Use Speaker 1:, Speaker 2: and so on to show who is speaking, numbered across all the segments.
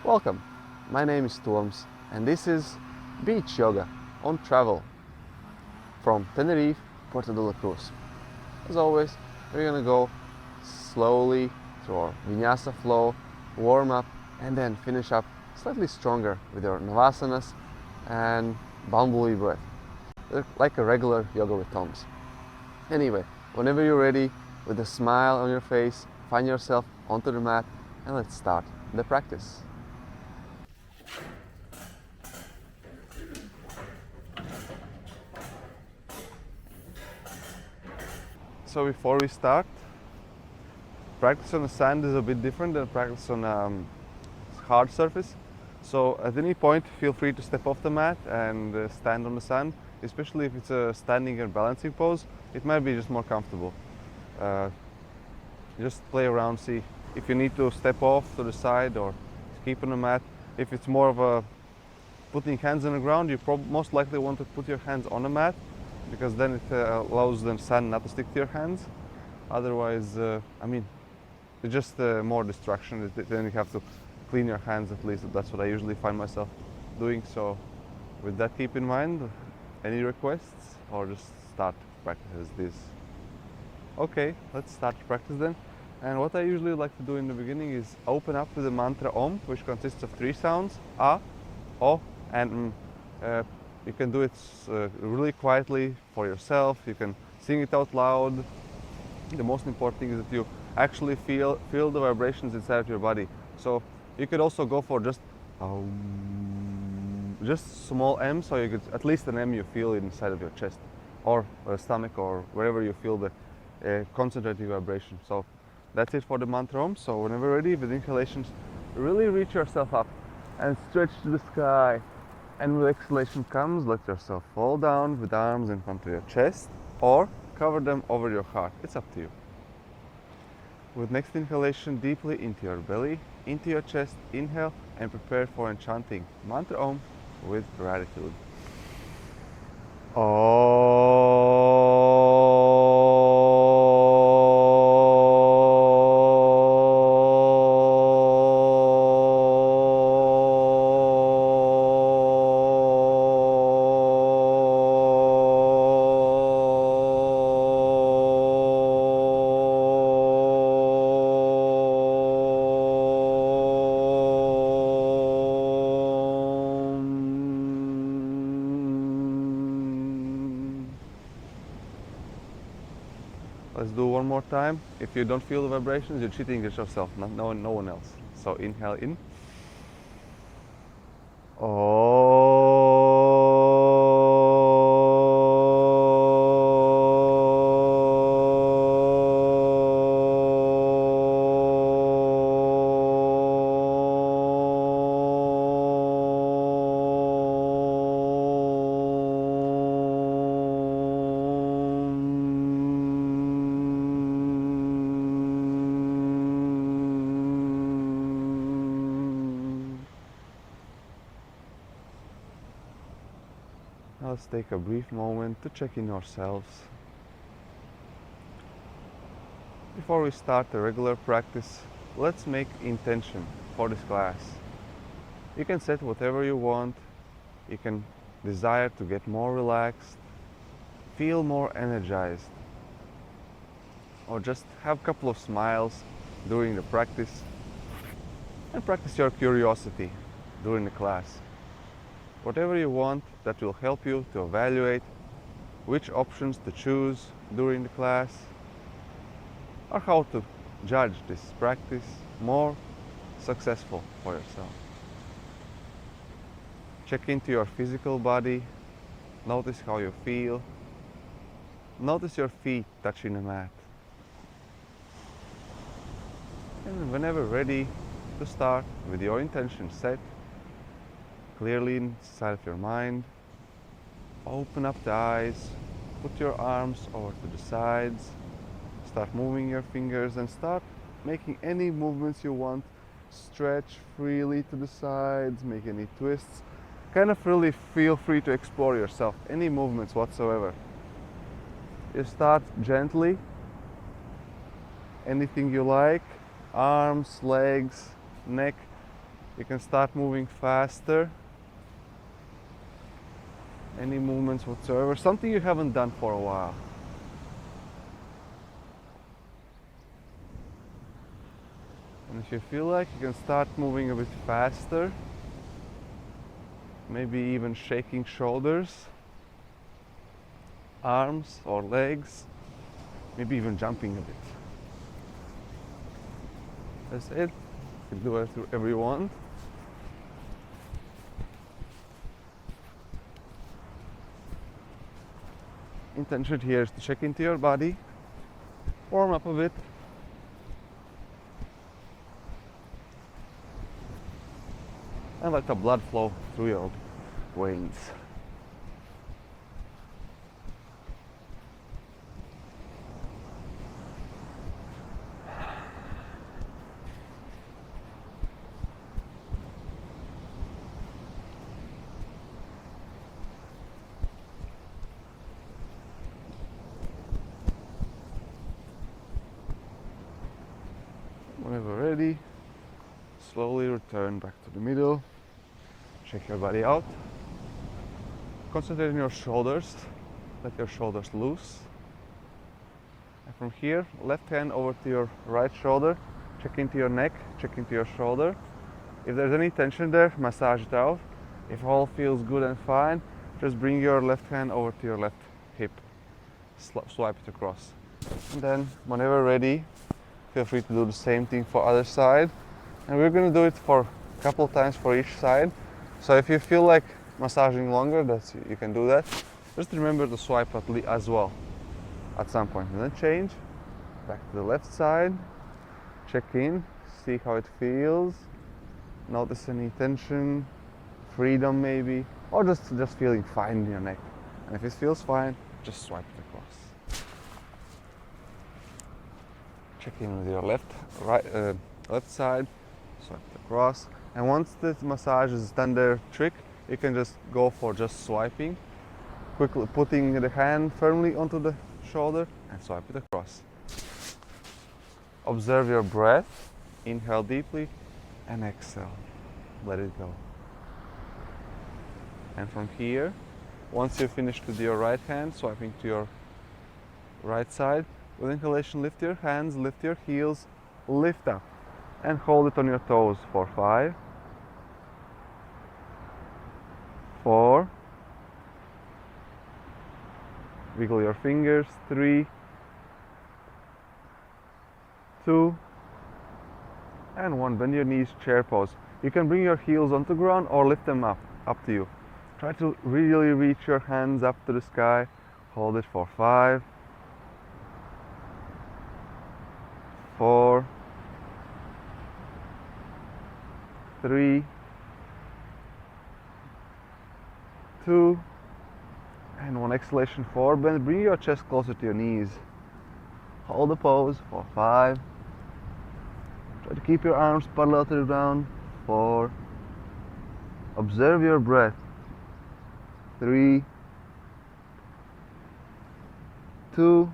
Speaker 1: Welcome, my name is Storms and this is Beach Yoga on travel from Tenerife, Puerto de la Cruz. As always, we're gonna go slowly through our Vinyasa flow, warm up and then finish up slightly stronger with our Navasanas and Bumble Bee Breath. They're like a regular yoga with thumbs. Anyway, whenever you're ready, with a smile on your face, find yourself onto the mat and let's start the practice. So before we start, practice on the sand is a bit different than practice on hard surface. So at any point, feel free to step off the mat and stand on the sand, especially if it's a standing or balancing pose. It might be just more comfortable. Just play around, see if you need to step off to the side or keep on the mat. If it's more of a putting hands on the ground, you most likely want to put your hands on the mat, because then it allows the sand not to stick to your hands. Otherwise, it's just more distraction. Then you have to clean your hands at least. That's what I usually find myself doing. So with that keep in mind, any requests or just start practice as this? Okay, let's start practice then. And what I usually like to do in the beginning is open up with the mantra Om, which consists of 3 sounds, A, O, and You can do it really quietly for yourself. You can sing it out loud. The most important thing is that you actually feel the vibrations inside of your body. So you could also go for just small M, so you could at least an M you feel inside of your chest or stomach or wherever you feel the concentrated vibration. So that's it for the mantra Om. So whenever ready, with inhalations, really reach yourself up and stretch to the sky. And with exhalation comes, let yourself fall down with arms in front of your chest or cover them over your heart. It's up to you. With next inhalation, deeply into your belly, into your chest, inhale and prepare for enchanting mantra Om with gratitude. Let's do one more time. If you don't feel the vibrations, you're cheating at yourself, no one else. So inhale in. Now let's take a brief moment to check in ourselves. Before we start the regular practice, let's make intention for this class. You can set whatever you want. You can desire to get more relaxed, feel more energized, or just have a couple of smiles during the practice, and practice your curiosity during the class. Whatever you want that will help you to evaluate which options to choose during the class, or how to judge this practice more successful for yourself. Check into your physical body, notice how you feel, notice your feet touching the mat. And whenever ready to start, with your intention set clearly inside of your mind, open up the eyes, put your arms over to the sides, start moving your fingers and start making any movements you want. Stretch freely to the sides, make any twists. Kind of really feel free to explore yourself, any movements whatsoever. You start gently, anything you like, arms, legs, neck, You can start moving faster. Any movements whatsoever, something you haven't done for a while. And if you feel like, you can start moving a bit faster. Maybe even shaking shoulders, arms or legs. Maybe even jumping a bit. That's it. You can do it wherever you want. Intention here is to check into your body, warm up a bit, and let the blood flow through your veins. Whenever ready, slowly return back to the middle. Check your body out. Concentrate on your shoulders. Let your shoulders loose. And from here, left hand over to your right shoulder. Check into your neck, check into your shoulder. If there's any tension there, massage it out. If all feels good and fine, just bring your left hand over to your left hip. Swipe it across. And then, whenever ready, feel free to do the same thing for other side. And we're going to do it for a couple times for each side. So if you feel like massaging longer, you can do that. Just remember to swipe as well at some point. And then change back to the left side. Check in, see how it feels. Notice any tension, freedom maybe, or just feeling fine in your neck. And if it feels fine, just swipe it across. Check in with your left side, swipe it across. And once the massage is done their trick, you can just go for just swiping, quickly putting the hand firmly onto the shoulder and swipe it across. Observe your breath, inhale deeply and exhale, let it go. And from here, once you've finished with your right hand, swiping to your right side, with inhalation, lift your hands, lift your heels, lift up and hold it on your toes for 5, 4, wiggle your fingers, 3, 2, and 1. Bend your knees, chair pose. You can bring your heels onto the ground or lift them up to you. Try to really reach your hands up to the sky. Hold it for 5, 4, 3, 2, and 1. Exhalation forward bend. Bring your chest closer to your knees. Hold the pose for 5. Try to keep your arms parallel to the ground. 4. Observe your breath. 3, 2,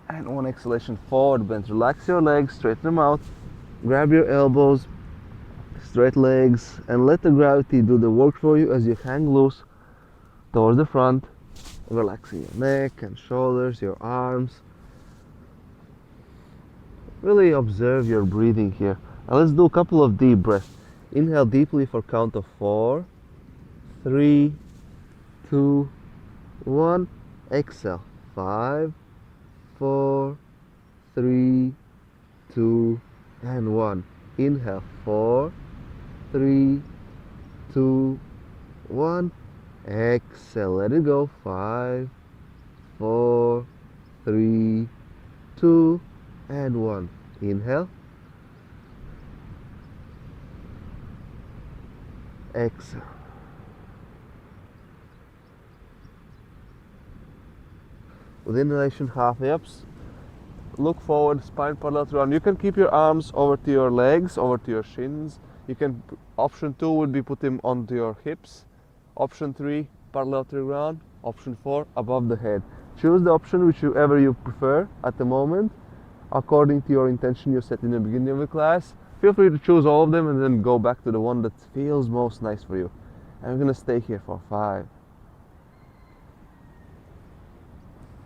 Speaker 1: and 1. Exhalation forward bend. Relax your legs, straighten them out. Grab your elbows, straight legs, and let the gravity do the work for you as you hang loose towards the front, relaxing your neck and shoulders, your arms. Really observe your breathing here. Now let's do a couple of deep breaths. Inhale deeply for count of 4, 3, 2, 1. Exhale. 5, 4, 3, 2, and 1. Inhale. 4, 3, 2, 1. Exhale. Let it go. 5, 4, 3, 2, and 1. Inhale. Exhale. With inhalation, halfway ups. Look forward, spine parallel to ground. You can keep your arms over to your legs, over to your shins. You can. Option 2 would be put them onto your hips. Option 3, parallel to the ground. Option 4, above the head. Choose the option whichever you prefer at the moment, according to your intention you set in the beginning of the class. feel free to choose all of them and then go back to the one that feels most nice for you. And we're gonna stay here for 5,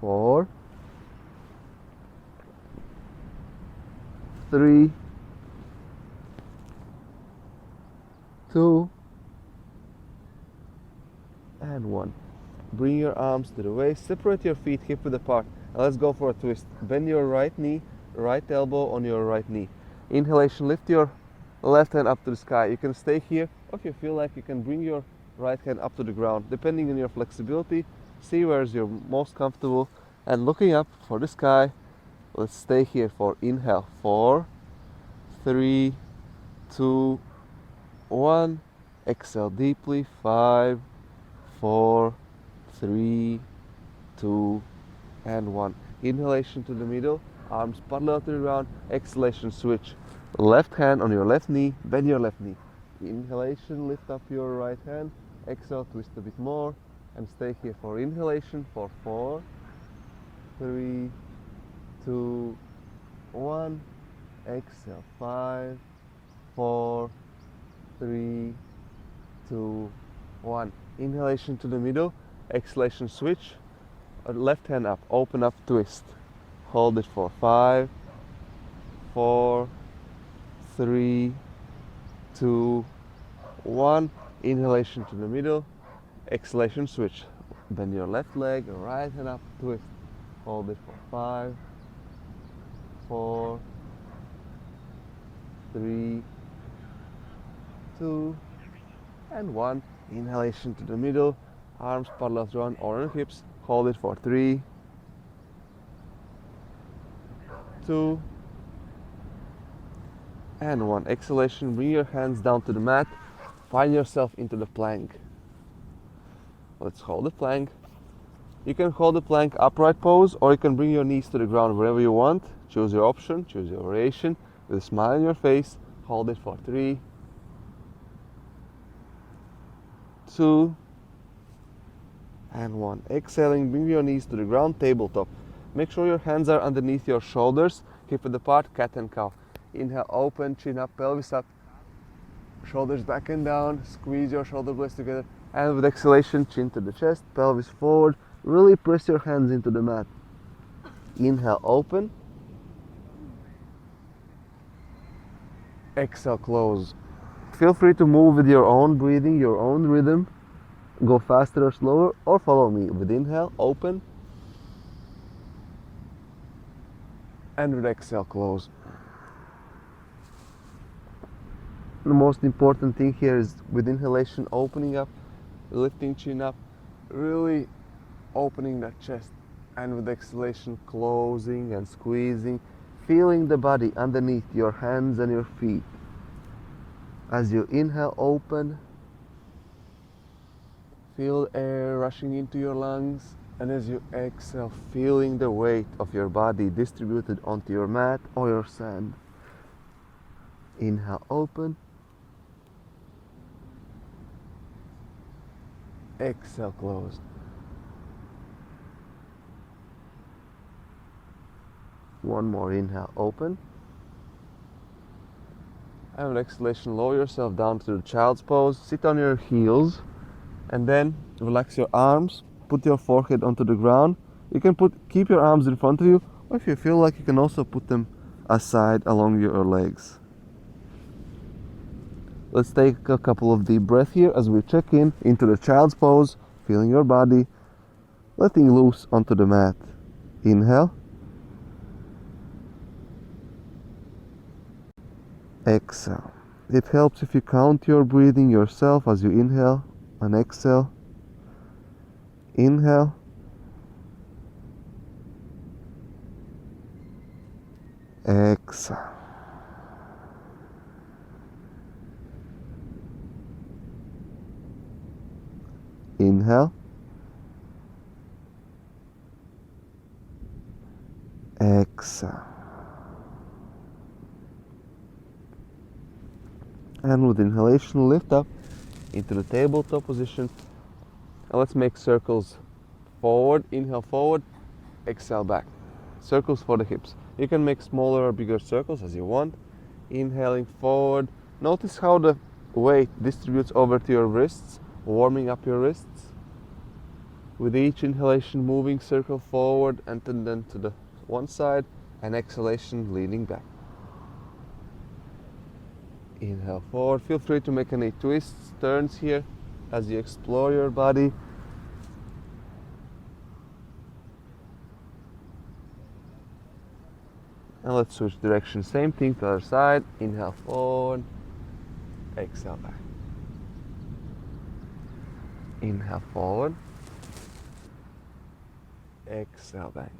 Speaker 1: 4, 3, 2, and 1. Bring your arms to the waist, separate your feet hip width apart, and let's go for a twist. Bend your right knee, right elbow on your right knee. Inhalation, lift your left hand up to the sky. You can stay here, or if you feel like you can bring your right hand up to the ground, depending on your flexibility. See where you're most comfortable, and looking up for the sky. Let's stay here for inhale. 4, 3, 2, 1. Exhale deeply. 5, 4, 3, 2, and 1. Inhalation to the middle, arms parallel to the ground. Exhalation, switch. Left hand on your left knee, bend your left knee. Inhalation, lift up your right hand. Exhale, twist a bit more, and stay here for inhalation for 4, 3, 2, 1. Exhale. 5, 4, 3, 2, 1. Inhalation to the middle, exhalation, switch. Left hand up, open up, twist. Hold it for 5, 4, 3, 2, 1. Inhalation to the middle, exhalation, switch. Bend your left leg, right hand up, twist. Hold it for 5, 4, 3, 2, and 1. Inhalation to the middle, arms parallel to ground or on hips. Hold it for 3, 2, and 1. Exhalation, bring your hands down to the mat. Find yourself into the plank. Let's hold the plank. You can hold the plank upright pose, or you can bring your knees to the ground wherever you want. Choose your option, choose your variation. With a smile on your face, hold it for 3, 2, and 1. Exhaling, bring your knees to the ground, tabletop. Make sure your hands are underneath your shoulders, hip width apart, cat and cow. Inhale, open, chin up, pelvis up, shoulders back and down, squeeze your shoulder blades together, and with exhalation, chin to the chest, pelvis forward, really press your hands into the mat. Inhale, open. Exhale, close. Feel free to move with your own breathing, your own rhythm. Go faster or slower, or follow me. With inhale, open. And with exhale, close. The most important thing here is with inhalation, opening up, lifting chin up, really opening that chest. And with exhalation, closing and squeezing, feeling the body underneath your hands and your feet. As you inhale, open. Feel air rushing into your lungs, and as you exhale, feeling the weight of your body distributed onto your mat or your sand. Inhale, open. Exhale, close. One more inhale, open. And with exhalation, lower yourself down to the child's pose. Sit on your heels. And then relax your arms, put your forehead onto the ground. You can keep your arms in front of you, or if you feel like, you can also put them aside along your legs. Let's take a couple of deep breaths here as we check in into the child's pose, feeling your body, letting loose onto the mat. Inhale. Exhale. It helps if you count your breathing yourself as you inhale and exhale. Inhale. Exhale. Inhale. Exhale. And with inhalation, lift up into the tabletop position. And let's make circles forward. Inhale forward, exhale back. Circles for the hips. You can make smaller or bigger circles as you want. Inhaling forward. Notice how the weight distributes over to your wrists, warming up your wrists. With each inhalation, moving circle forward and then to the one side, and exhalation, leaning back. Inhale forward. Feel free to make any twists, turns here as you explore your body. And let's switch direction. Same thing to the other side. Inhale forward. Exhale back. Inhale forward. Exhale back.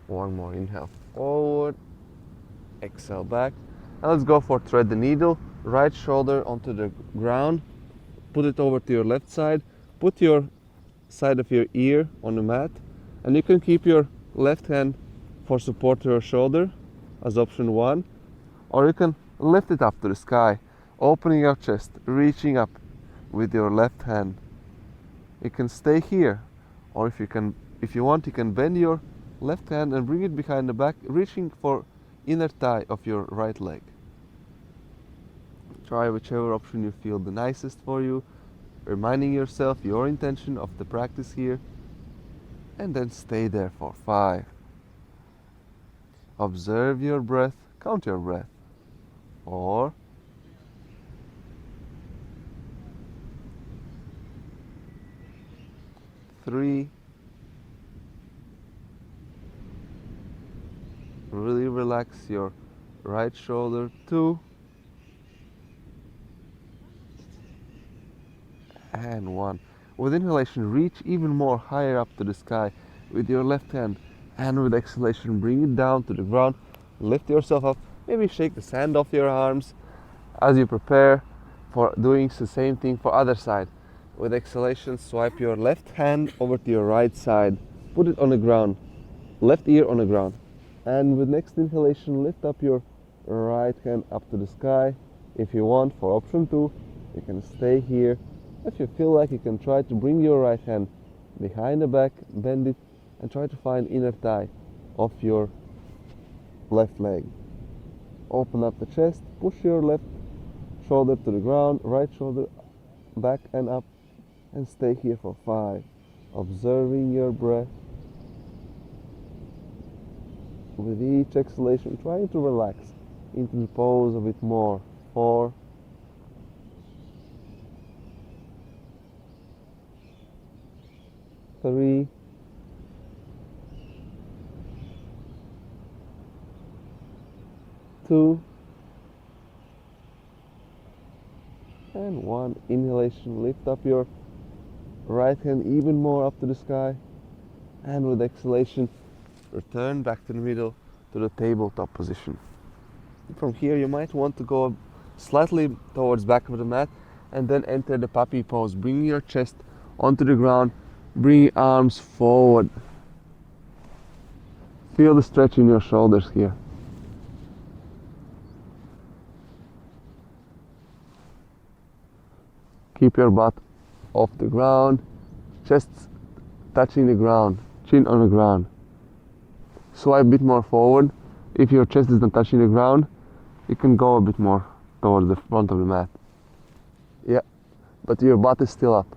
Speaker 1: One more. Inhale forward. Exhale back. And let's go for thread the needle. Right shoulder onto the ground. Put it over to your left side. Put your side of your ear on the mat. And you can keep your left hand for support to your shoulder as option 1. Or you can lift it up to the sky, opening your chest, reaching up with your left hand. You can stay here, or if you want, you can bend your left hand and bring it behind the back, reaching for inner thigh of your right leg. Try whichever option you feel the nicest for you, reminding yourself your intention of the practice here, and then stay there for 5. Observe your breath, count your breath. 4. 3. Really relax your right shoulder. 2. And 1. With inhalation, reach even more higher up to the sky with your left hand. And with exhalation, bring it down to the ground. Lift yourself up. Maybe shake the sand off your arms as you prepare for doing the same thing for other side. With exhalation, swipe your left hand over to your right side. Put it on the ground. Left ear on the ground. And with next inhalation, lift up your right hand up to the sky. If you want, for option 2, you can stay here. If you feel like, you can try to bring your right hand behind the back, bend it, and try to find inner thigh of your left leg. Open up the chest, push your left shoulder to the ground, right shoulder back and up, and stay here for 5. Observing your breath. With each exhalation, trying to relax into the pose a bit more. 4. 3. 2. And 1. Inhalation, lift up your right hand even more up to the sky. And with exhalation, return back to the middle to the tabletop position. From here, you might want to go slightly towards back of the mat and then enter the puppy pose. Bring your chest onto the ground, bring your arms forward. Feel the stretch in your shoulders here. Keep your butt off the ground, chest touching the ground, chin on the ground. Swipe a bit more forward. If your chest is not touching the ground, you can go a bit more towards the front of the mat. Yeah, but your butt is still up.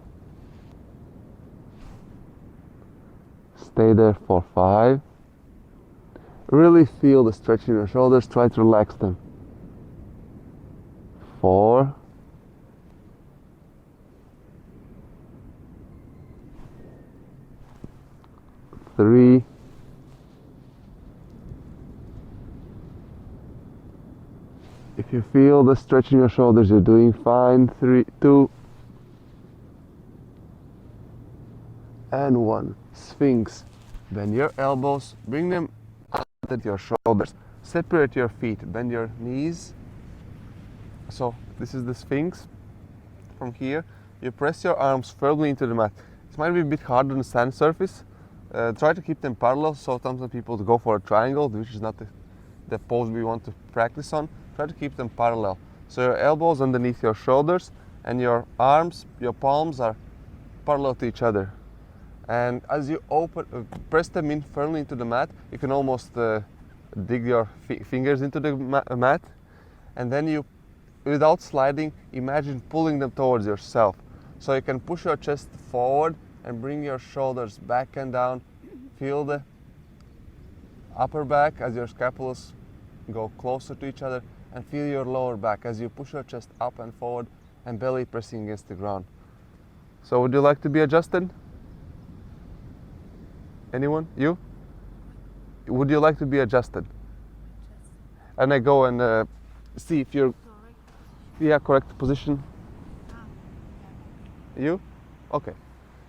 Speaker 1: Stay there for 5. Really feel the stretch in your shoulders. Try to relax them. 4. 3. 'If you feel the stretch in your shoulders, you're doing fine. 3, 2, and 1. Sphinx. Bend your elbows, bring them under your shoulders. Separate your feet, bend your knees. So this is the Sphinx. From here, you press your arms firmly into the mat. It might be a bit hard on the sand surface. Try to keep them parallel. So sometimes people go for a triangle, which is not the pose we want to practice on. Try to keep them parallel. So your elbows underneath your shoulders and your arms, your palms are parallel to each other. And as you press them in firmly into the mat, you can almost dig your fingers into the mat, and then you, without sliding, imagine pulling them towards yourself. So you can push your chest forward and bring your shoulders back and down. Feel the upper back as your scapulas go closer to each other, and feel your lower back as you push your chest up and forward and belly pressing against the ground. So would you like to be adjusted? Anyone? You? Would you like to be adjusted? And I go and see if you're, correct position. You? Okay.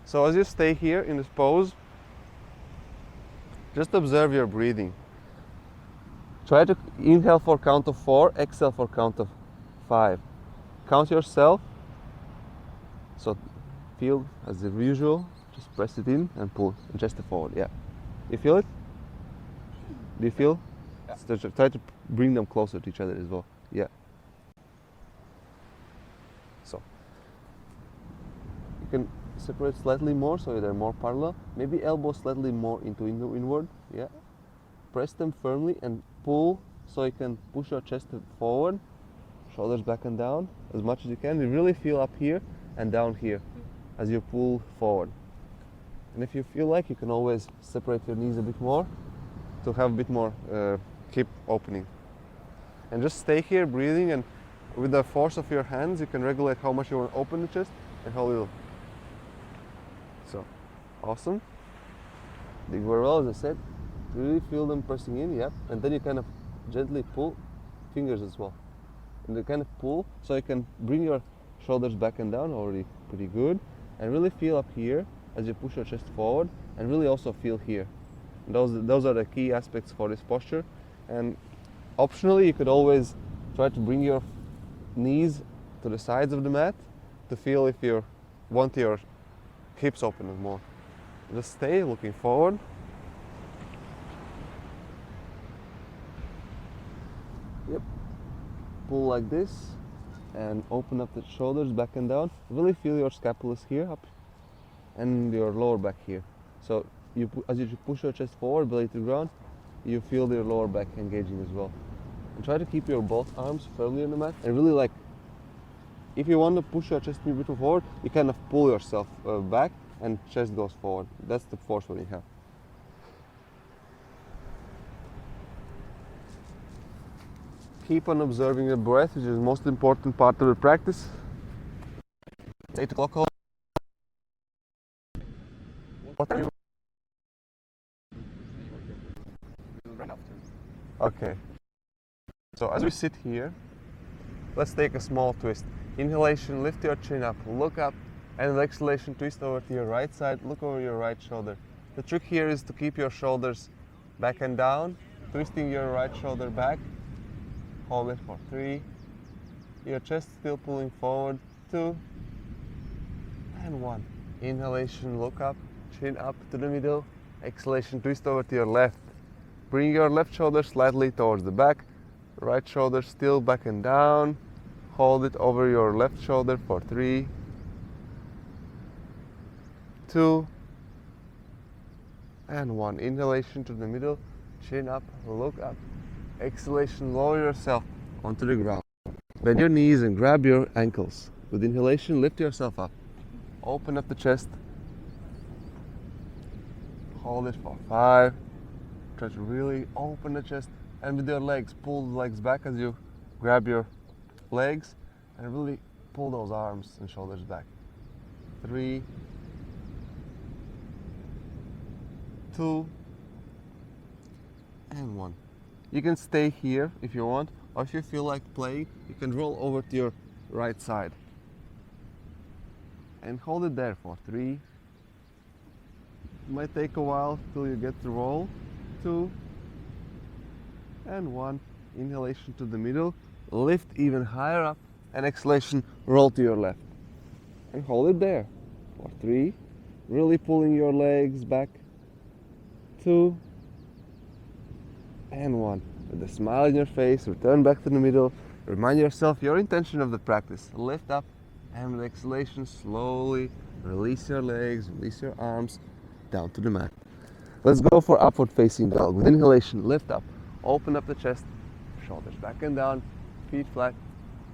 Speaker 1: So as you stay here in this pose, just observe your breathing. Try to inhale for count of 4, exhale for count of 5. Count yourself. So feel as usual, just press it in and pull and chest forward. Yeah. You feel it? Do you feel? Yeah. So try to bring them closer to each other as well. Yeah. So you can separate slightly more so they're more parallel. Maybe elbows slightly more into inward. Yeah. Press them firmly and pull so you can push your chest forward, shoulders back and down as much as you can. You really feel up here and down here as you pull forward. And if you feel like, you can always separate your knees a bit more to have a bit more hip opening. And just stay here breathing, and with the force of your hands you can regulate how much you want to open the chest and how little. So, awesome. Dig very well, as I said. Really feel them pressing in, yeah. And then you kind of gently pull fingers as well. And you kind of pull so you can bring your shoulders back and down, already pretty good. And really feel up here as you push your chest forward, and really also feel here. And those are the key aspects for this posture. And optionally, you could always try to bring your knees to the sides of the mat to feel if you want your hips open more. Just stay looking forward. Yep. Pull like this and open up the shoulders back and down. Really feel your scapulas here up and your lower back here. So as you push your chest forward, belly to the ground, you feel your lower back engaging as well. And try to keep your both arms firmly on the mat, and really, like, if you want to push your chest a bit forward, you kind of pull yourself back and chest goes forward. That's the force what you have. Keep on observing the breath, which is the most important part of the practice. It's 8 o'clock. Okay. So as we sit here, let's take a small twist. Inhalation, lift your chin up, look up, and exhalation, twist over to your right side, look over your right shoulder. The trick here is to keep your shoulders back and down, twisting your right shoulder back. Hold it for 3. Your chest still pulling forward. 2 and 1. Inhalation, look up, chin up to the middle. Exhalation, twist over to your left. Bring your left shoulder slightly towards the back. Right shoulder still back and down. Hold it over your left shoulder for 3, 2 and 1. Inhalation to the middle, chin up, look up. Exhalation, lower yourself onto the ground. Bend your knees and grab your ankles. With inhalation, lift yourself up. Open up the chest. Hold it for 5. Try to really open the chest. And with your legs, pull the legs back as you grab your legs. And really pull those arms and shoulders back. 3, 2 and 1. You can stay here if you want, or if you feel like playing, you can roll over to your right side. And hold it there for 3. It might take a while till you get to roll. 2 and 1. Inhalation to the middle, lift even higher up, and exhalation, roll to your left. And hold it there for 3. Really pulling your legs back. 2 and 1. With a smile on your face, return back to the middle. Remind yourself your intention of the practice. Lift up, and with exhalation, slowly release your legs, release your arms down to the mat. Let's go for upward facing dog. With inhalation, lift up, open up the chest, shoulders back and down, feet flat,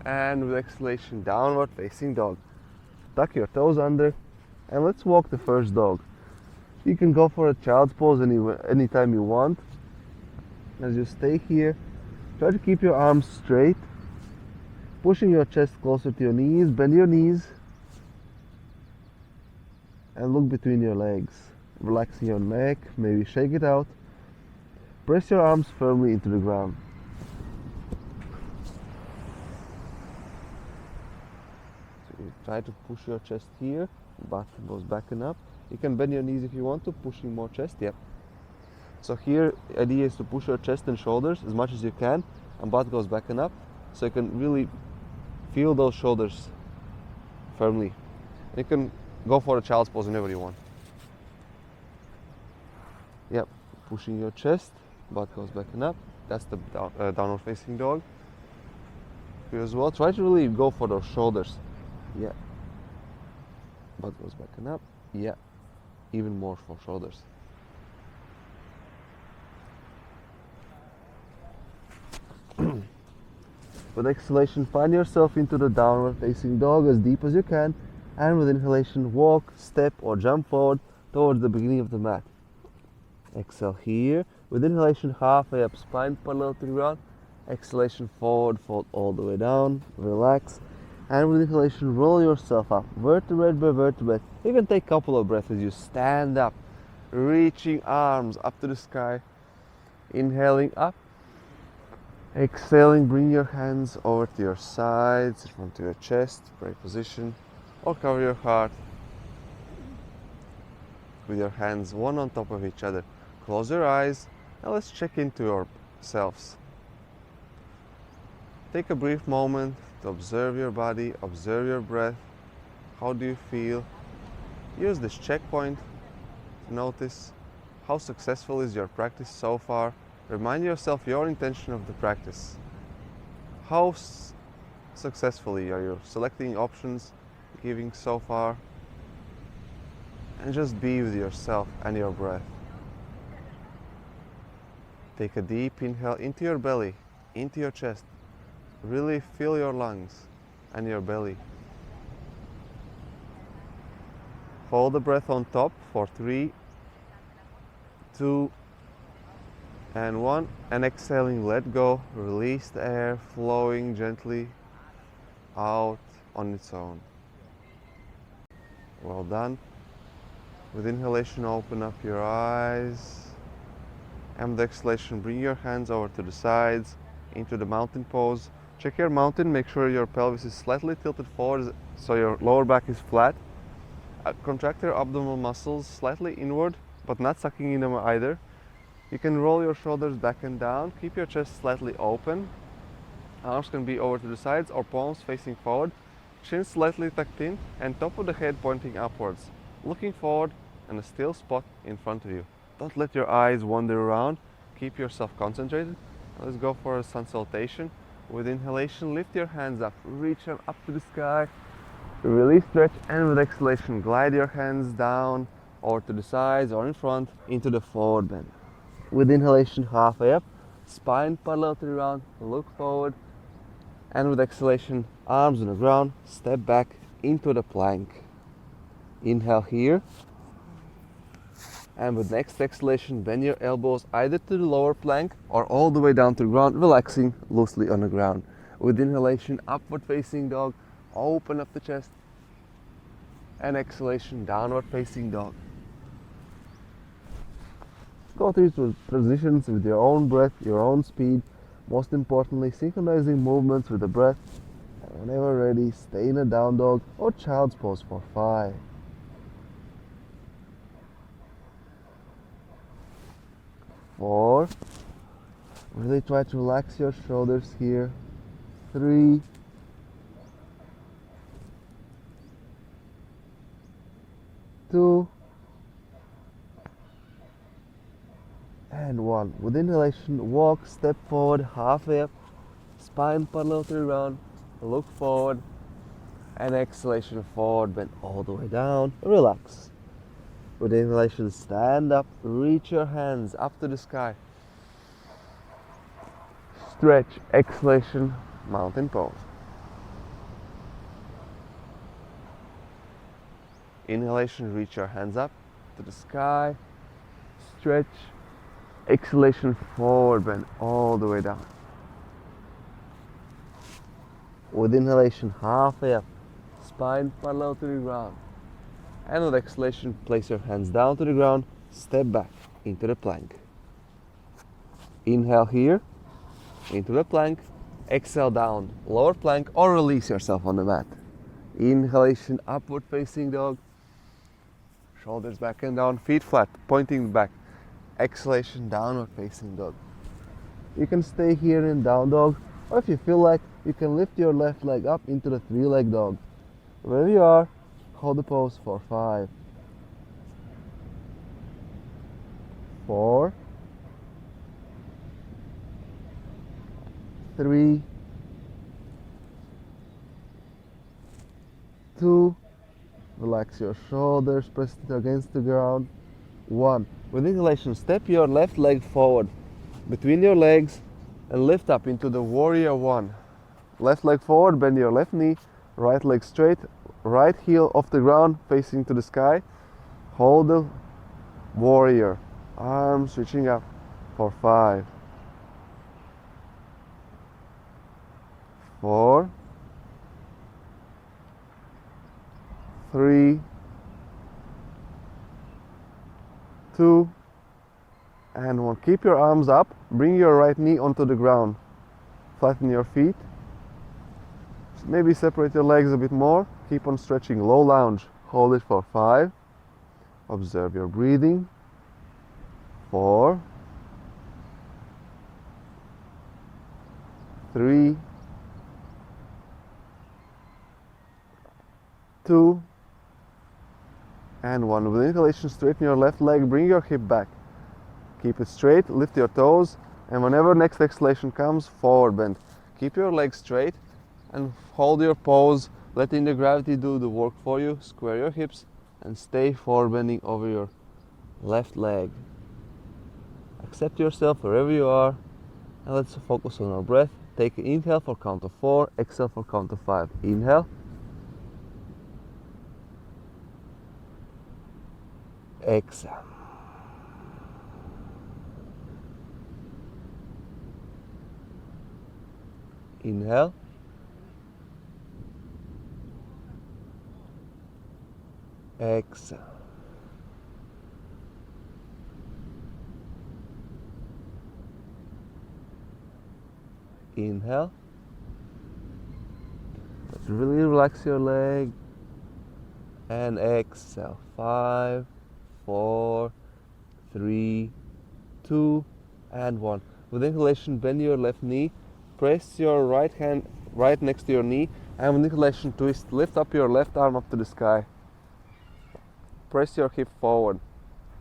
Speaker 1: and with exhalation, downward facing dog. Tuck your toes under, and let's walk the first dog. You can go for a child's pose anytime you want. As you stay here, try to keep your arms straight, pushing your chest closer to your knees. Bend your knees and look between your legs, relaxing your neck, maybe shake it out. Press your arms firmly into the ground. So you try to push your chest here, butt goes back and up. You can bend your knees if you want to, pushing more chest, yep. So here, the idea is to push your chest and shoulders as much as you can, and butt goes back and up, so you can really feel those shoulders firmly. You can go for a child's pose whenever you want. Yep, pushing your chest, butt goes back and up. That's the downward facing dog. You as well, try to really go for those shoulders. Yeah. Butt goes back and up. Yeah. Even more for shoulders. With exhalation, find yourself into the downward facing dog as deep as you can, and with inhalation, walk, step or jump forward towards the beginning of the mat. Exhale here. With inhalation, halfway up, spine parallel to the ground. Exhalation, forward, fold all the way down, relax. And with inhalation, roll yourself up, vertebrae by vertebrae. You can take a couple of breaths as you stand up, reaching arms up to the sky. Inhaling up. Exhaling, bring your hands over to your sides, in front of your chest, pray position, or cover your heart with your hands one on top of each other. Close your eyes and let's check into yourselves. Take a brief moment to observe your body, observe your breath. How do you feel? Use this checkpoint to notice how successful is your practice so far. Remind yourself your intention of the practice. How successfully are you selecting options, giving so far? And just be with yourself and your breath. Take a deep inhale into your belly, into your chest. Really fill your lungs and your belly. Hold the breath on top for 3, 2, and 1. And exhaling, let go. Release the air, flowing gently out on its own. Well done. With inhalation, open up your eyes. And with exhalation, bring your hands over to the sides, into the mountain pose. Check your mountain, make sure your pelvis is slightly tilted forward so your lower back is flat. Contract your abdominal muscles slightly inward, but not sucking in them either. You can roll your shoulders back and down, keep your chest slightly open. Arms can be over to the sides or palms facing forward. Chin slightly tucked in and top of the head pointing upwards. Looking forward and a still spot in front of you. Don't let your eyes wander around. Keep yourself concentrated. Let's go for a sun salutation. With inhalation, lift your hands up, reach them up to the sky. Release, stretch, and with exhalation, glide your hands down or to the sides or in front into the forward bend. With inhalation, halfway up, spine parallel to the ground, look forward. And with exhalation, arms on the ground, step back into the plank. Inhale here. And with next exhalation, bend your elbows either to the lower plank or all the way down to the ground, relaxing loosely on the ground. With inhalation, upward facing dog, open up the chest. And exhalation, downward facing dog. Go through these positions with your own breath, your own speed. Most importantly, synchronizing movements with the breath. And whenever ready, stay in a down dog or child's pose for 5. 4. Really try to relax your shoulders here. 3. 2. And 1. With inhalation, walk, step forward, halfway up, spine parallel to the ground, look forward, and exhalation forward, bend all the way down, relax. With inhalation, stand up, reach your hands up to the sky. stretch, exhalation, mountain pose. Inhalation, reach your hands up to the sky, stretch, exhalation, forward bend all the way down. With inhalation, halfway up, spine parallel to the ground. And with exhalation, place your hands down to the ground, step back into the plank. Inhale here, into the plank, exhale down, lower plank, or release yourself on the mat. Inhalation, upward facing dog, shoulders back and down, feet flat, pointing back. Exhalation, downward facing dog. You can stay here in down dog, or if you feel like, you can lift your left leg up into the three-leg dog. Wherever you are, hold the pose for 5, 4, 3, 2, relax your shoulders, press it against the ground. 1. With inhalation, step your left leg forward between your legs and lift up into the warrior 1. Left leg forward, bend your left knee, right leg straight, right heel off the ground, facing to the sky. Hold the warrior, arms reaching up for 5, 4, 3, 2, and 1. Keep your arms up, bring your right knee onto the ground, flatten your feet, maybe separate your legs a bit more, keep on stretching, low lunge, hold it for 5, observe your breathing, 4, 3, 2, and 1. With inhalation, straighten your left leg, bring your hip back. Keep it straight, lift your toes, and whenever next exhalation comes, forward bend. Keep your legs straight and hold your pose, letting the gravity do the work for you. Square your hips and stay forward bending over your left leg. Accept yourself wherever you are, and let's focus on our breath. Take an inhale for count of 4, exhale for count of 5. Inhale. Exhale. Inhale. Exhale. Inhale. Let's really relax your leg. And exhale. 5, 4, 3, 2, and 1. With inhalation, bend your left knee. Press your right hand right next to your knee, and with inhalation, twist. Lift up your left arm up to the sky. Press your hip forward.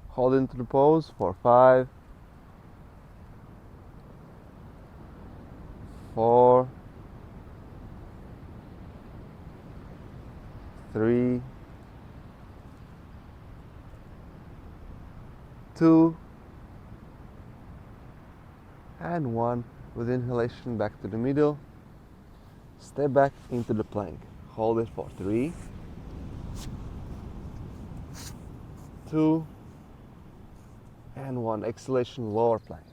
Speaker 1: Hold into the pose for 5, 4, 3, 2, and 1. With inhalation, back to the middle. Step back into the plank. Hold it for 3, 2, and 1. Exhalation, lower plank.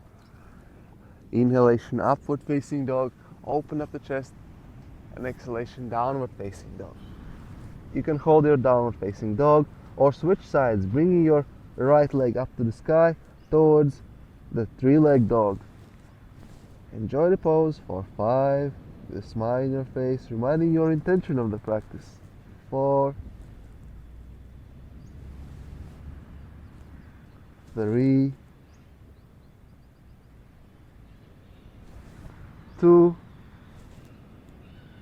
Speaker 1: Inhalation, upward facing dog. Open up the chest. And exhalation, downward facing dog. You can hold your downward facing dog or switch sides, bringing your right leg up to the sky towards the three-leg dog. Enjoy the pose for 5, with a smile in your face, reminding your intention of the practice. 4, 3, 2,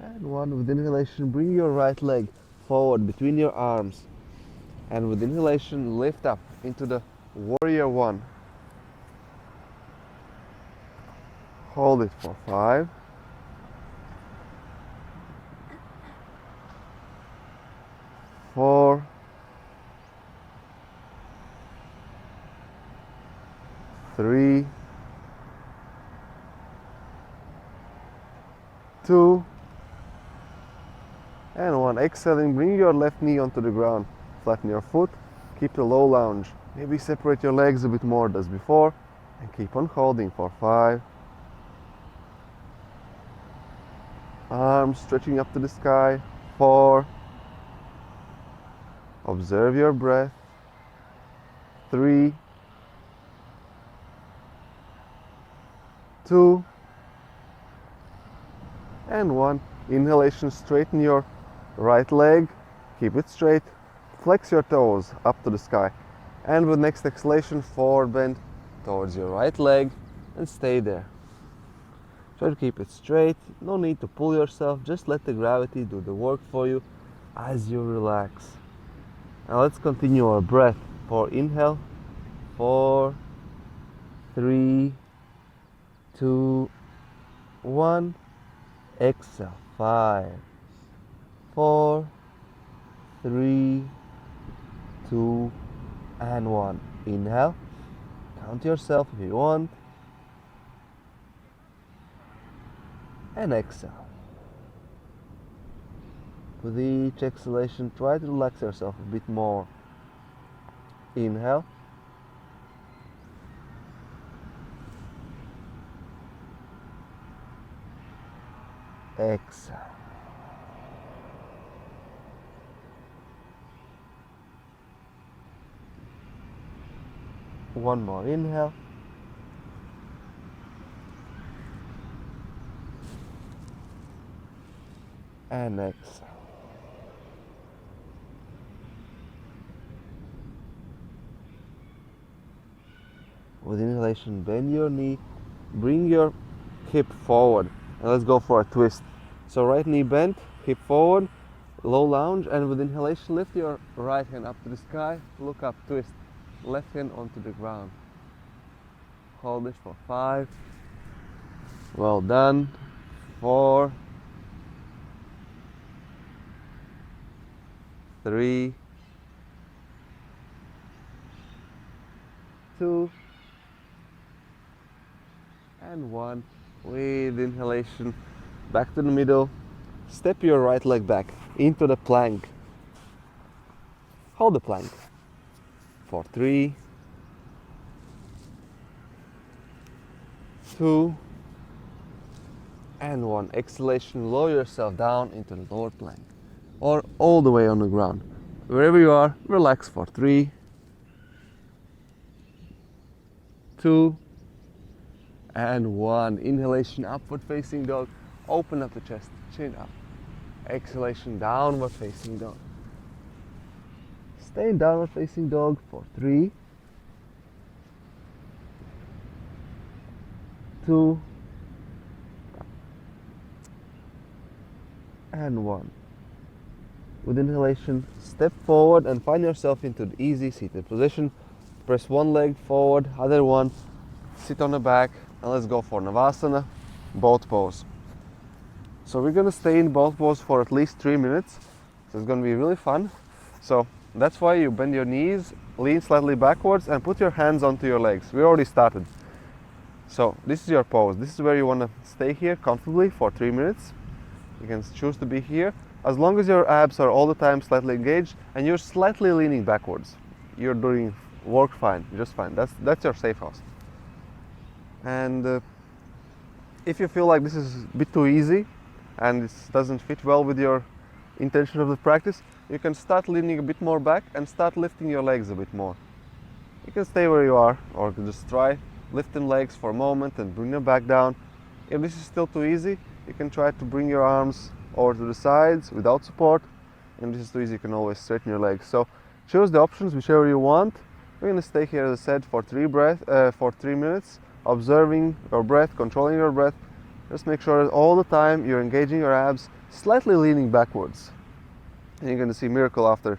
Speaker 1: and 1. With inhalation, bring your right leg forward between your arms. And with inhalation, lift up into the warrior 1. Hold it for 5, 4, 3, 2, and 1. Exhaling, bring your left knee onto the ground. Flatten your foot. Keep the low lunge. Maybe separate your legs a bit more as before. And keep on holding for 5. Arms stretching up to the sky. 4. Observe your breath. 3, 2, and 1. Inhalation, straighten your right leg. Keep it straight. Flex your toes up to the sky. And with next exhalation, forward bend towards your right leg and stay there. Try to keep it straight. No need to pull yourself. Just let the gravity do the work for you as you relax. Now let's continue our breath. For inhale, 4, 3, 2, 1. Exhale, 5, 4, 3, 2, and 1. Inhale. Count yourself if you want. And exhale. With each exhalation, try to relax yourself a bit more. Inhale. Exhale. One more inhale. And exhale. With inhalation, bend your knee, bring your hip forward, and let's go for a twist. So right knee bent, hip forward, low lunge, and with inhalation, lift your right hand up to the sky, look up, twist, left hand onto the ground. Hold this for 5. Well done. 4, 3, 2, and 1. With inhalation, back to the middle. Step your right leg back into the plank. Hold the plank for 3, 2, and 1. Exhalation, lower yourself down into the lower plank or all the way on the ground. Wherever you are, relax for 3, 2, and 1. Inhalation, upward facing dog. Open up the chest, chin up. Exhalation, downward facing dog. Stay in downward facing dog for 3, 2, and 1. With inhalation, step forward and find yourself into the easy seated position. Press one leg forward, other one, sit on the back, and let's go for Navasana, both pose. So we're going to stay in both pose for at least 3 minutes. So it's going to be really fun. So that's why you bend your knees, lean slightly backwards, and put your hands onto your legs. We already started. So this is your pose. This is where you want to stay here comfortably for 3 minutes. You can choose to be here as long as your abs are all the time slightly engaged and you're slightly leaning backwards. You're doing work fine, just fine. That's your safe house. And if you feel like this is a bit too easy and it doesn't fit well with your intention of the practice, you can start leaning a bit more back and start lifting your legs a bit more. You can stay where you are or you can just try lifting legs for a moment and bring them back down. If this is still too easy, you can try to bring your arms over to the sides without support. And this is too easy, you can always straighten your legs. So choose the options, whichever you want. We're going to stay here, as I said, for 3 minutes, observing your breath, controlling your breath. Just make sure that all the time you're engaging your abs, slightly leaning backwards. And you're going to see miracle after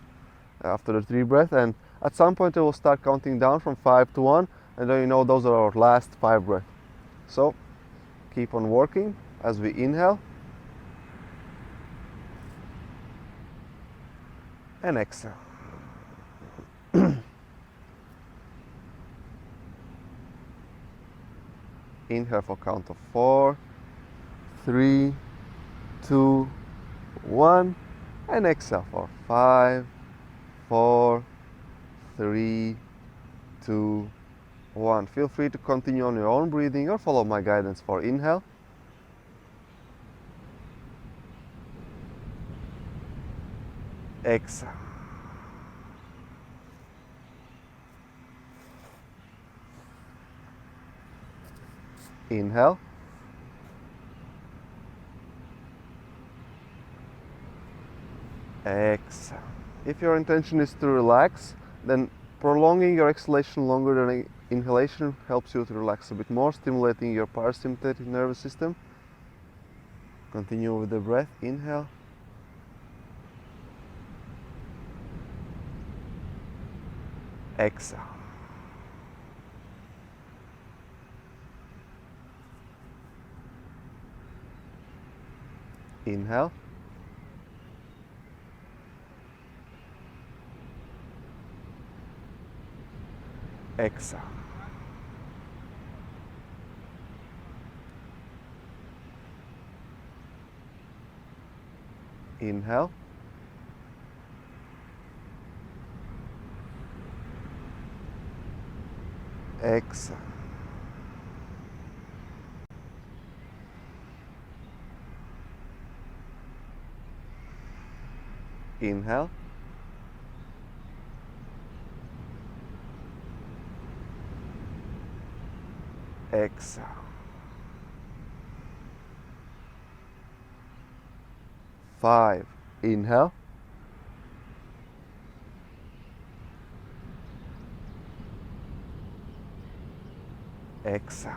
Speaker 1: the 3 breath. And at some point, I will start counting down from 5 to 1, and then you know those are our last 5 breaths. So keep on working as we inhale and exhale. Inhale for count of 4, 3, 2, 1, and exhale for 5, 4, 3, 2, 1. Feel free to continue on your own breathing or follow my guidance for inhale. Exhale. Inhale. Exhale. If your intention is to relax, then prolonging your exhalation longer than inhalation helps you to relax a bit more, stimulating your parasympathetic nervous system. Continue with the breath. Inhale. Exhale. Inhale. Exhale. Inhale. Exhale. Inhale. Exhale. 5. Inhale. Exhale.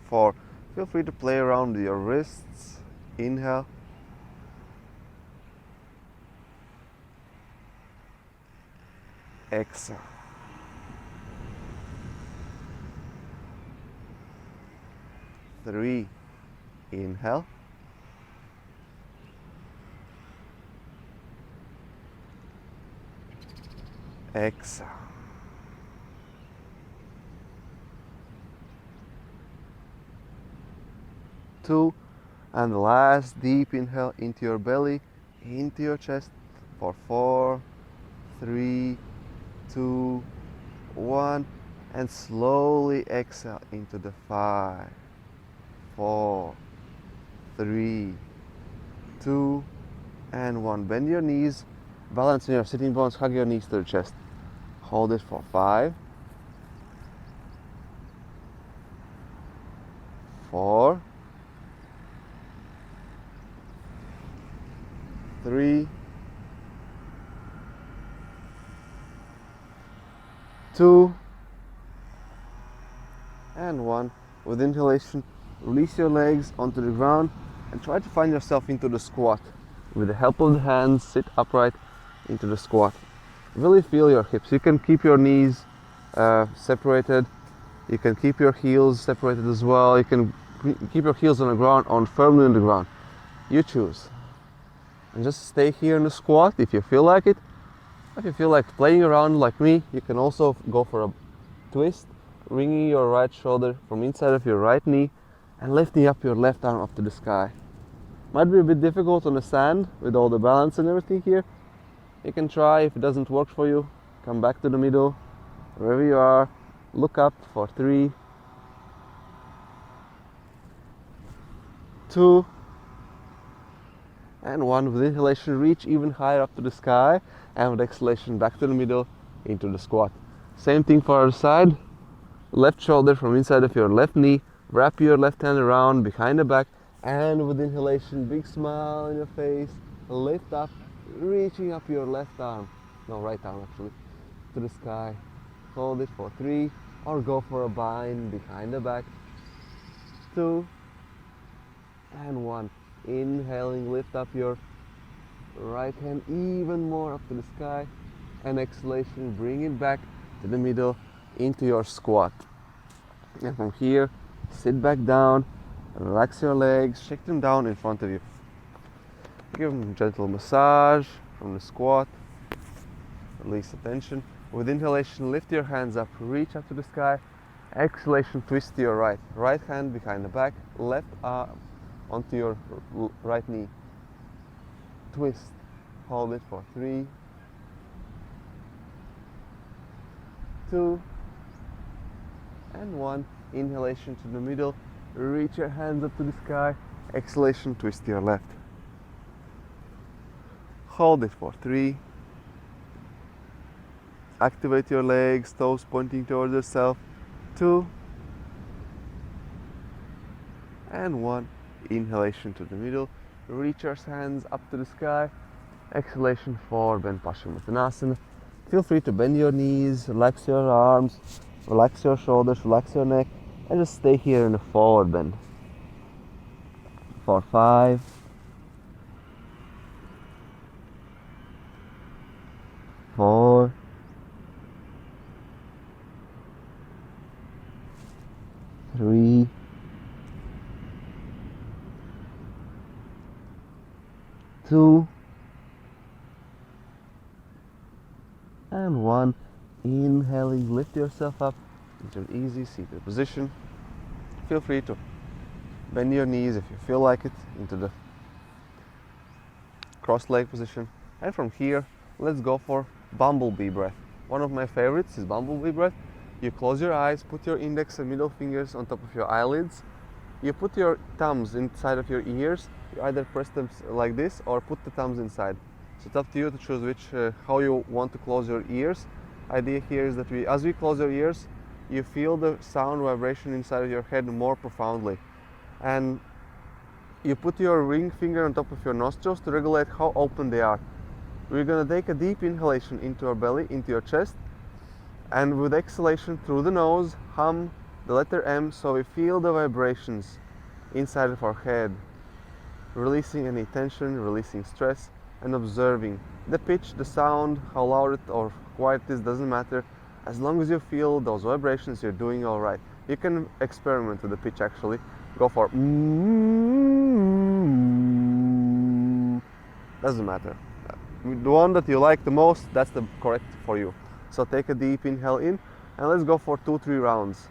Speaker 1: 4. Feel free to play around with your wrists. Inhale. Exhale. 3. Inhale. Exhale. 2. And the last deep inhale into your belly, into your chest for 4, 3, 2, 1, and slowly exhale into the 5, 4, 3, 2, and 1. Bend your knees, balance on your sitting bones, hug your knees to the chest. Hold it for 5, 4, 3, 2, and 1. With inhalation, release your legs onto the ground and try to find yourself into the squat. With the help of the hands, sit upright into the squat. Really feel your hips. You can keep your knees separated. You can keep your heels separated as well. You can keep your heels on the ground, firmly on the ground. You choose. And just stay here in the squat if you feel like it. If you feel like playing around like me, you can also go for a twist, wringing your right shoulder from inside of your right knee and lifting up your left arm up to the sky. Might be a bit difficult on the sand with all the balance and everything here. You can try. If it doesn't work for you, come back to the middle, wherever you are. Look up for 3, 2, and 1. With inhalation, reach even higher up to the sky, and with exhalation, back to the middle into the squat. Same thing for our side. Left shoulder from inside of your left knee, wrap your left hand around behind the back, and with inhalation, big smile on your face, lift up, reaching up your left arm, no, right arm actually, to the sky. Hold it for 3, or go for a bind behind the back. 2, and 1. Inhaling, lift up your right hand even more up to the sky, and exhalation, bring it back to the middle into your squat. And from here, sit back down, relax your legs, shake them down in front of you. Give them a gentle massage from the squat. Release the tension. With inhalation, lift your hands up, reach up to the sky, Exhalation, twist to your right. Right hand behind the back, left arm onto your right knee. Twist. Hold it for 3, 2, and 1. Inhalation to the middle. Reach your hands up to the sky. Exhalation, twist to your left. Hold it for 3. Activate your legs, toes pointing towards yourself. 2, and 1. Inhalation to the middle. Reach your hands up to the sky. Exhalation for bend Paschimottanasana. Feel free to bend your knees, relax your arms, relax your shoulders, relax your neck, and just stay here in a forward bend. For 5, 4, 3, 2, and 1. Inhaling, lift yourself up into an easy seated position. Feel free to bend your knees if you feel like it into the cross leg position. And from here, let's go for Bumble Bee Breath. One of my favorites is Bumble Bee Breath. You close your eyes, put your index and middle fingers on top of your eyelids. You put your thumbs inside of your ears. You either press them like this or put the thumbs inside. So it's up to you to choose which, how you want to close your ears. Idea here is that as we close your ears, you feel the sound vibration inside of your head more profoundly. And you put your ring finger on top of your nostrils to regulate how open they are. We're going to take a deep inhalation into our belly, into your chest, and with exhalation through the nose, hum the letter M so we feel the vibrations inside of our head, releasing any tension, releasing stress, and observing the pitch, the sound, how loud it or quiet it is, doesn't matter. As long as you feel those vibrations, you're doing all right. You can experiment with the pitch actually. Go for doesn't matter. The one that you like the most, that's the correct for you. So take a deep inhale in, and let's go for 2-3 rounds.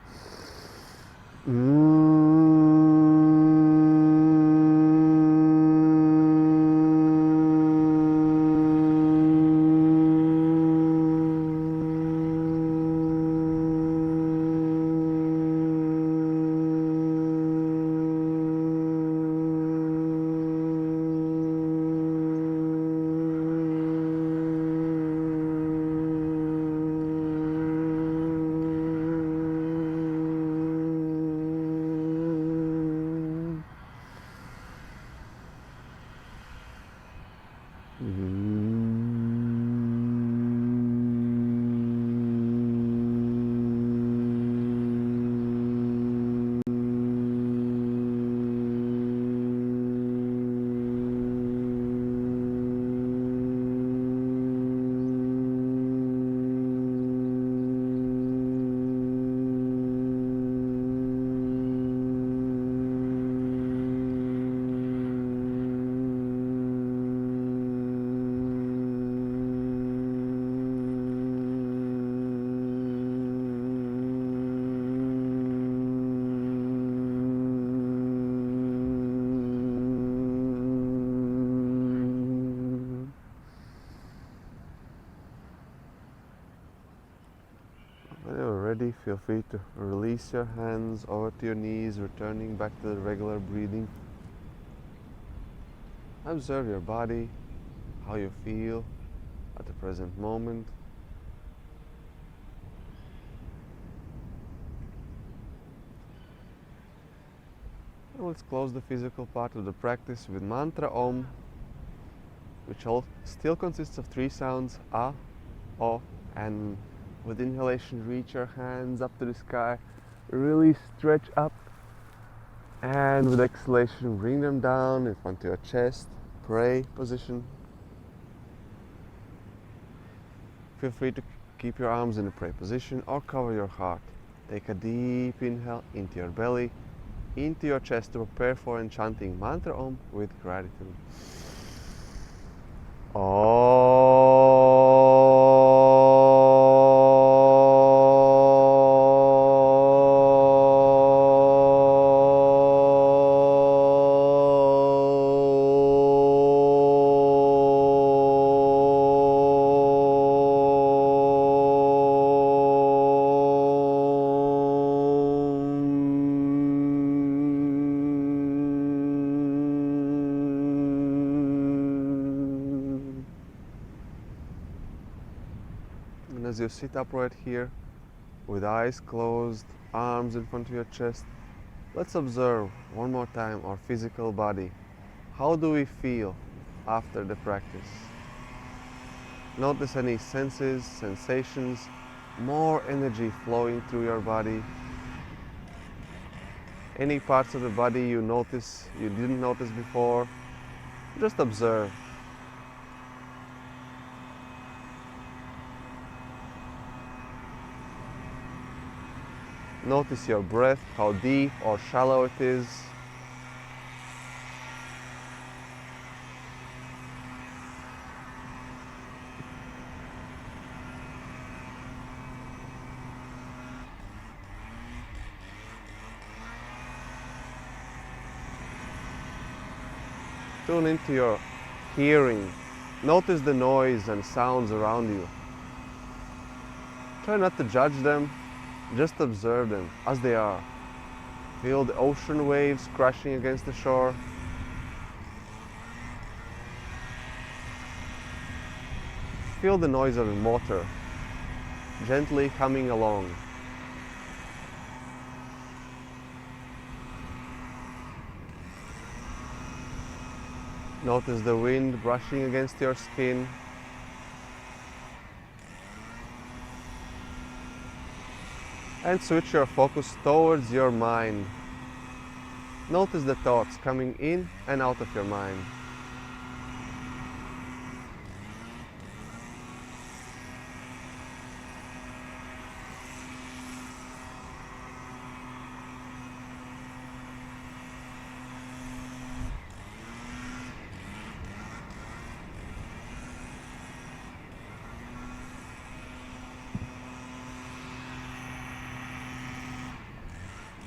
Speaker 1: Ready, feel free to release your hands over to your knees, returning back to the regular breathing. Observe your body, how you feel at the present moment. And let's close the physical part of the practice with mantra Om, which still consists of 3 sounds, A, O, and with inhalation, reach your hands up to the sky, really stretch up, and with exhalation, bring them down in front of your chest, pray position. Feel free to keep your arms in a pray position or cover your heart. Take a deep inhale into your belly, into your chest to prepare for enchanting mantra Om with gratitude. Om. as you sit upright here, with eyes closed, arms in front of your chest, let's observe one more time our physical body. How do we feel after the practice? Notice any senses, sensations, more energy flowing through your body. Any parts of the body you notice you didn't notice before, just observe. Notice your breath, how deep or shallow it is. Tune into your hearing. Notice the noise and sounds around you. Try not to judge them, just observe them as they are. Feel the ocean waves crashing against the shore. Feel the noise of a motor gently coming along. Notice the wind brushing against your skin. And switch your focus towards your mind. Notice the thoughts coming in and out of your mind.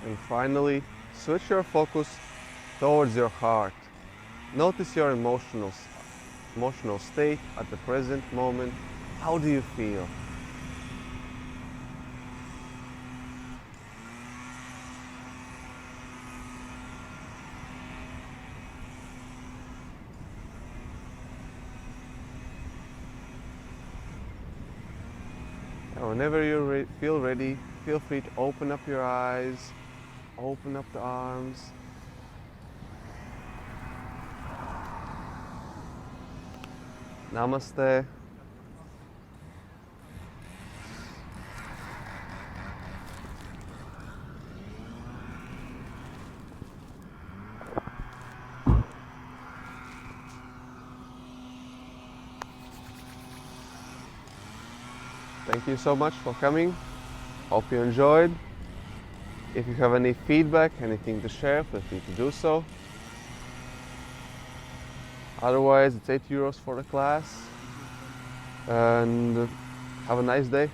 Speaker 1: And finally, switch your focus towards your heart. Notice your emotional state at the present moment. How do you feel? And whenever you feel ready, feel free to open up your eyes. Open up the arms. Namaste. Thank you so much for coming. Hope you enjoyed. If you have any feedback, anything to share, feel free to do so. Otherwise, it's €8 for the class. And have a nice day.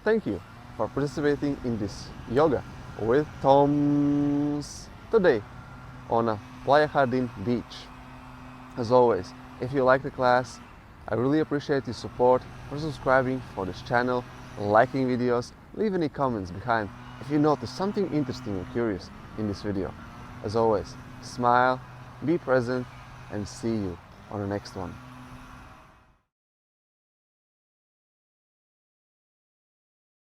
Speaker 1: Thank you for participating in this yoga with Toms today on a Playa Jardín beach. As always, if you like the class, I really appreciate your support for subscribing for this channel, liking videos, leave any comments behind if you notice something interesting or curious in this video. As always, smile, be present, and see you on the next one.